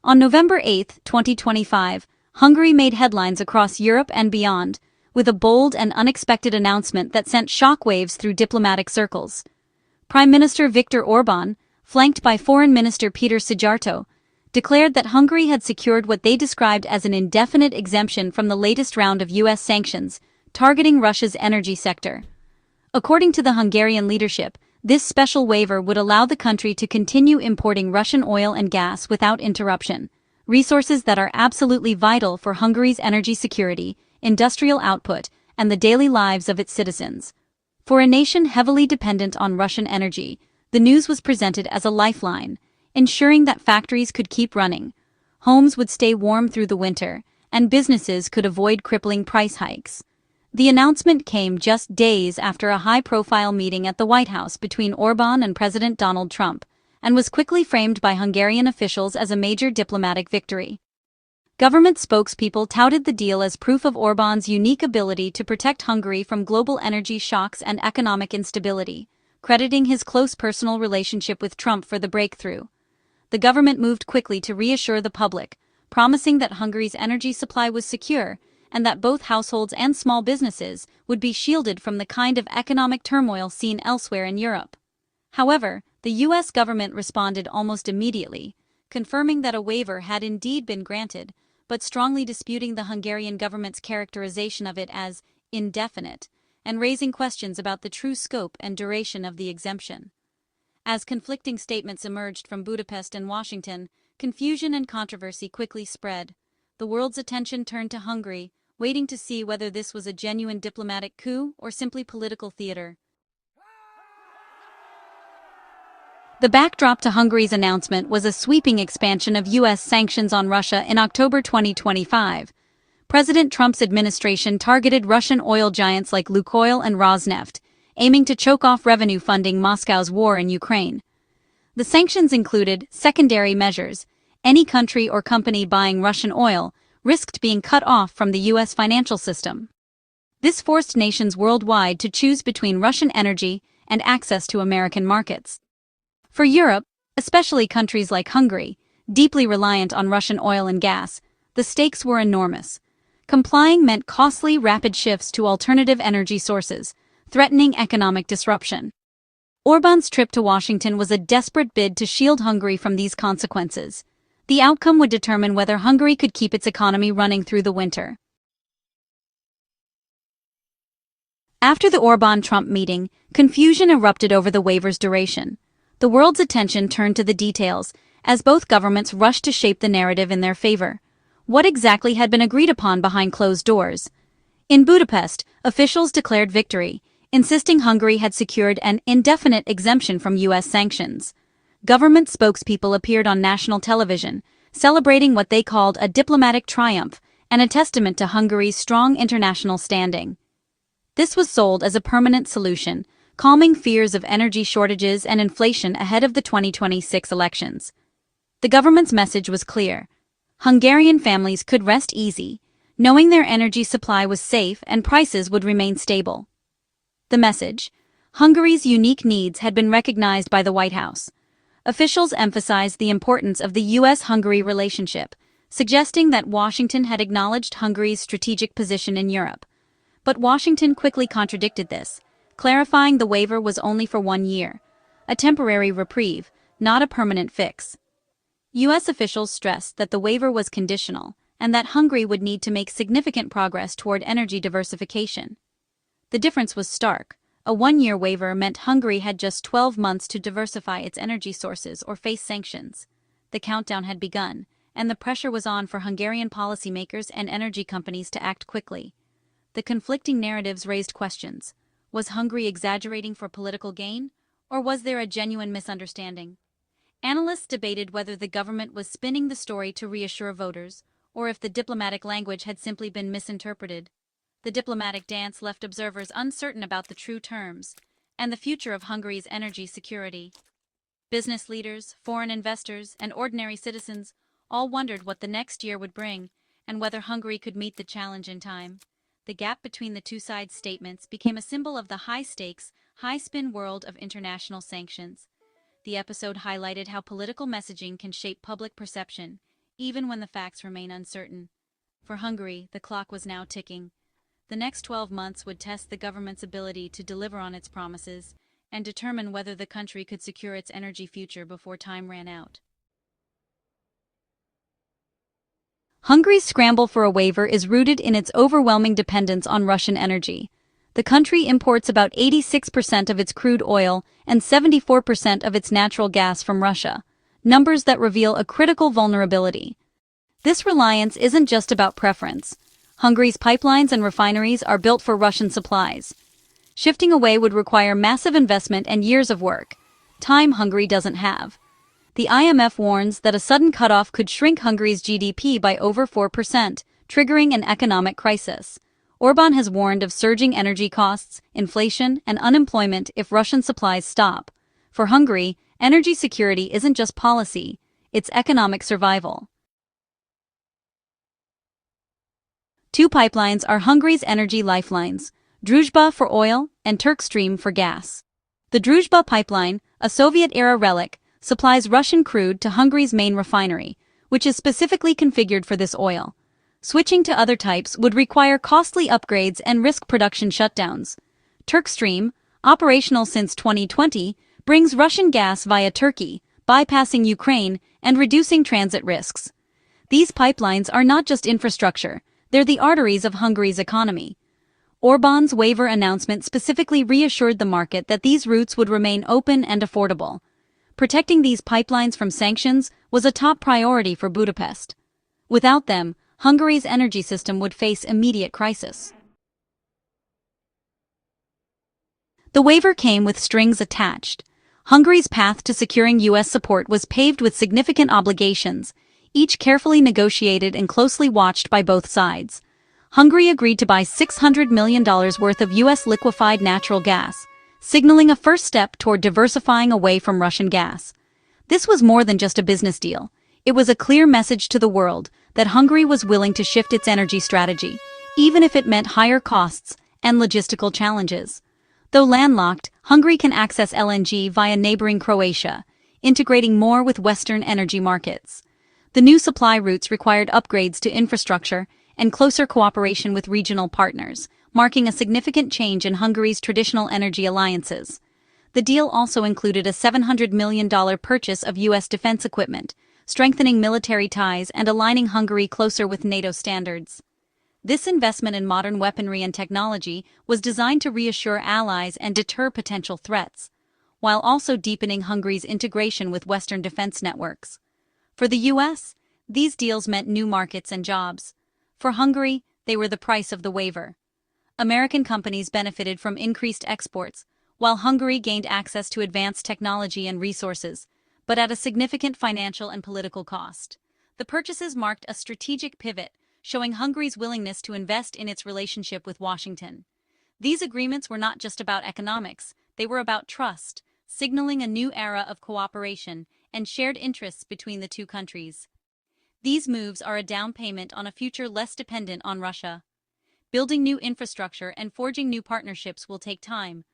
On November 8, 2025, Hungary made headlines across Europe and beyond, with a bold and unexpected announcement that sent shockwaves through diplomatic circles. Prime Minister Viktor Orban, flanked by Foreign Minister Peter Szijjártó, declared that Hungary had secured what they described as an indefinite exemption from the latest round of U.S. sanctions, targeting Russia's energy sector. According to the Hungarian leadership, this special waiver would allow the country to continue importing Russian oil and gas without interruption, resources that are absolutely vital for Hungary's energy security, industrial output, and the daily lives of its citizens. For a nation heavily dependent on Russian energy, the news was presented as a lifeline, ensuring that factories could keep running, homes would stay warm through the winter, and businesses could avoid crippling price hikes. The announcement came just days after a high-profile meeting at the White House between Orban and President Donald Trump, and was quickly framed by Hungarian officials as a major diplomatic victory. Government spokespeople touted the deal as proof of Orban's unique ability to protect Hungary from global energy shocks and economic instability, crediting his close personal relationship with Trump for the breakthrough. The government moved quickly to reassure the public, promising that Hungary's energy supply was secure and that both households and small businesses would be shielded from the kind of economic turmoil seen elsewhere in Europe. However, the U.S. government responded almost immediately, confirming that a waiver had indeed been granted, but strongly disputing the Hungarian government's characterization of it as indefinite, and raising questions about the true scope and duration of the exemption. As conflicting statements emerged from Budapest and Washington, confusion and controversy quickly spread. The world's attention turned to Hungary, waiting to see whether this was a genuine diplomatic coup or simply political theater. The backdrop to Hungary's announcement was a sweeping expansion of U.S. sanctions on Russia in October 2025. President Trump's administration targeted Russian oil giants like Lukoil and Rosneft, aiming to choke off revenue funding Moscow's war in Ukraine. The sanctions included secondary measures. Any country or company buying Russian oil risked being cut off from the U.S. financial system. This forced nations worldwide to choose between Russian energy and access to American markets. For Europe, especially countries like Hungary, deeply reliant on Russian oil and gas, the stakes were enormous. Complying meant costly, rapid shifts to alternative energy sources, threatening economic disruption. Orban's trip to Washington was a desperate bid to shield Hungary from these consequences. The outcome would determine whether Hungary could keep its economy running through the winter. After the Orban-Trump meeting, confusion erupted over the waiver's duration. The world's attention turned to the details, as both governments rushed to shape the narrative in their favor. What exactly had been agreed upon behind closed doors? In Budapest, officials declared victory, insisting Hungary had secured an indefinite exemption from U.S. sanctions. Government spokespeople appeared on national television, celebrating what they called a diplomatic triumph and a testament to Hungary's strong international standing. This was sold as a permanent solution, calming fears of energy shortages and inflation ahead of the 2026 elections. The government's message was clear. Hungarian families could rest easy, knowing their energy supply was safe and prices would remain stable. The message: Hungary's unique needs had been recognized by the White House. Officials emphasized the importance of the U.S.-Hungary relationship, suggesting that Washington had acknowledged Hungary's strategic position in Europe. But Washington quickly contradicted this, clarifying the waiver was only for 1 year, a temporary reprieve, not a permanent fix. U.S. officials stressed that the waiver was conditional and that Hungary would need to make significant progress toward energy diversification. The difference was stark. A 1-year waiver meant Hungary had just 12 months to diversify its energy sources or face sanctions. The countdown had begun, and the pressure was on for Hungarian policymakers and energy companies to act quickly. The conflicting narratives raised questions. Was Hungary exaggerating for political gain, or was there a genuine misunderstanding? Analysts debated whether the government was spinning the story to reassure voters, or if the diplomatic language had simply been misinterpreted. The diplomatic dance left observers uncertain about the true terms and the future of Hungary's energy security. Business leaders, foreign investors, and ordinary citizens all wondered what the next year would bring and whether Hungary could meet the challenge in time. The gap between the two sides' statements became a symbol of the high-stakes, high-spin world of international sanctions. The episode highlighted how political messaging can shape public perception, even when the facts remain uncertain. For Hungary, the clock was now ticking. The next 12 months would test the government's ability to deliver on its promises and determine whether the country could secure its energy future before time ran out. Hungary's scramble for a waiver is rooted in its overwhelming dependence on Russian energy. The country imports about 86% of its crude oil and 74% of its natural gas from Russia, numbers that reveal a critical vulnerability. This reliance isn't just about preference. Hungary's pipelines and refineries are built for Russian supplies. Shifting away would require massive investment and years of work, time Hungary doesn't have. The IMF warns that a sudden cutoff could shrink Hungary's GDP by over 4%, triggering an economic crisis. Orban has warned of surging energy costs, inflation, and unemployment if Russian supplies stop. For Hungary, energy security isn't just policy, it's economic survival. Two pipelines are Hungary's energy lifelines, Druzhba for oil and Turkstream for gas. The Druzhba pipeline, a Soviet-era relic, supplies Russian crude to Hungary's main refinery, which is specifically configured for this oil. Switching to other types would require costly upgrades and risk production shutdowns. Turkstream, operational since 2020, brings Russian gas via Turkey, bypassing Ukraine and reducing transit risks. These pipelines are not just infrastructure, they're the arteries of Hungary's economy. Orban's waiver announcement specifically reassured the market that these routes would remain open and affordable. Protecting these pipelines from sanctions was a top priority for Budapest. Without them, Hungary's energy system would face immediate crisis. The waiver came with strings attached. Hungary's path to securing U.S. support was paved with significant obligations, each carefully negotiated and closely watched by both sides. Hungary agreed to buy $600 million worth of U.S. liquefied natural gas, signaling a first step toward diversifying away from Russian gas. This was more than just a business deal. It was a clear message to the world that Hungary was willing to shift its energy strategy, even if it meant higher costs and logistical challenges. Though landlocked, Hungary can access LNG via neighboring Croatia, integrating more with Western energy markets. The new supply routes required upgrades to infrastructure and closer cooperation with regional partners, marking a significant change in Hungary's traditional energy alliances. The deal also included a $700 million purchase of U.S. defense equipment, strengthening military ties and aligning Hungary closer with NATO standards. This investment in modern weaponry and technology was designed to reassure allies and deter potential threats, while also deepening Hungary's integration with Western defense networks. For the U.S., these deals meant new markets and jobs. For Hungary, they were the price of the waiver. American companies benefited from increased exports, while Hungary gained access to advanced technology and resources, but at a significant financial and political cost. The purchases marked a strategic pivot, showing Hungary's willingness to invest in its relationship with Washington. These agreements were not just about economics, they were about trust, signaling a new era of cooperation and shared interests between the two countries. These moves are a down payment on a future less dependent on Russia. Building new infrastructure and forging new partnerships will take time,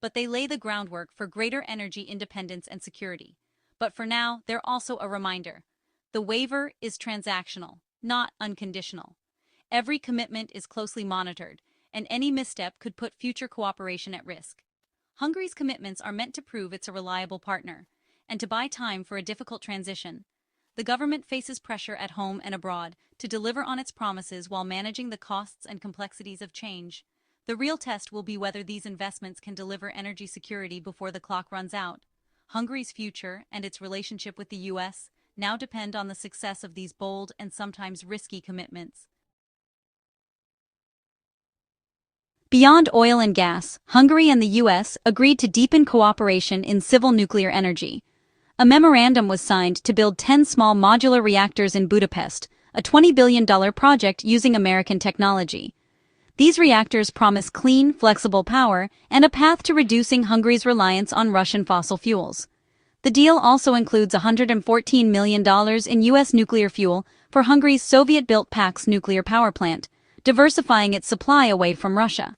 but they lay the groundwork for greater energy independence and security. But for now, they're also a reminder. The waiver is transactional, not unconditional. Every commitment is closely monitored, and any misstep could put future cooperation at risk. Hungary's commitments are meant to prove it's a reliable partner, and to buy time for a difficult transition. The government faces pressure at home and abroad to deliver on its promises while managing the costs and complexities of change. The real test will be whether these investments can deliver energy security before the clock runs out. Hungary's future and its relationship with the U.S. now depend on the success of these bold and sometimes risky commitments. Beyond oil and gas, Hungary and the U.S. agreed to deepen cooperation in civil nuclear energy. A memorandum was signed to build 10 small modular reactors in Budapest, a $20 billion project using American technology. These reactors promise clean, flexible power and a path to reducing Hungary's reliance on Russian fossil fuels. The deal also includes $114 million in U.S. nuclear fuel for Hungary's Soviet-built Pax nuclear power plant, diversifying its supply away from Russia.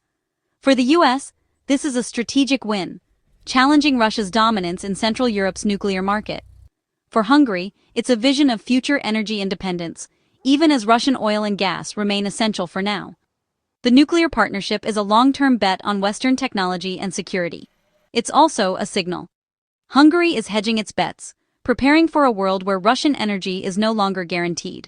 For the U.S., this is a strategic win, challenging Russia's dominance in Central Europe's nuclear market. For Hungary, it's a vision of future energy independence, even as Russian oil and gas remain essential for now. The nuclear partnership is a long-term bet on Western technology and security. It's also a signal. Hungary is hedging its bets, preparing for a world where Russian energy is no longer guaranteed.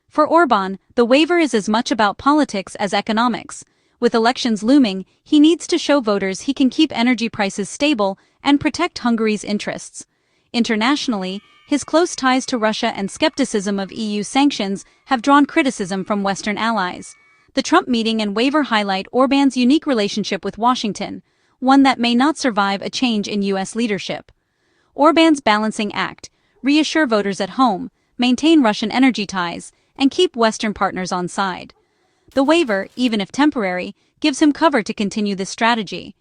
For Orban, the waiver is as much about politics as economics. With elections looming, he needs to show voters he can keep energy prices stable and protect Hungary's interests. Internationally, his close ties to Russia and skepticism of EU sanctions have drawn criticism from Western allies. The Trump meeting and waiver highlight Orban's unique relationship with Washington, one that may not survive a change in U.S. leadership. Orban's balancing act: reassure voters at home, maintain Russian energy ties, and keep Western partners on side. The waiver, even if temporary, gives him cover to continue this strategy.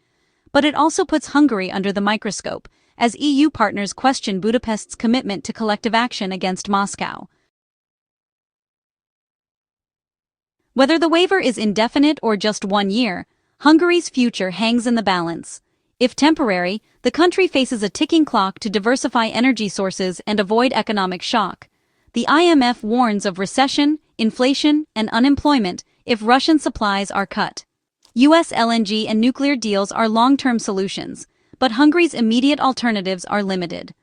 But it also puts Hungary under the microscope, as EU partners question Budapest's commitment to collective action against Moscow. Whether the waiver is indefinite or just 1 year, Hungary's future hangs in the balance. If temporary, the country faces a ticking clock to diversify energy sources and avoid economic shock. The IMF warns of recession, inflation, and unemployment if Russian supplies are cut. U.S. LNG and nuclear deals are long-term solutions, but Hungary's immediate alternatives are limited.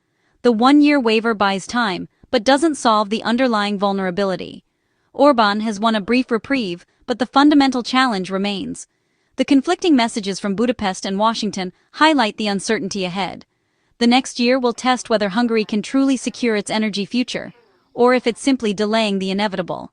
The 1-year waiver buys time, but doesn't solve the underlying vulnerability. Orban has won a brief reprieve, but the fundamental challenge remains. The conflicting messages from Budapest and Washington highlight the uncertainty ahead. The next year will test whether Hungary can truly secure its energy future, or if it's simply delaying the inevitable.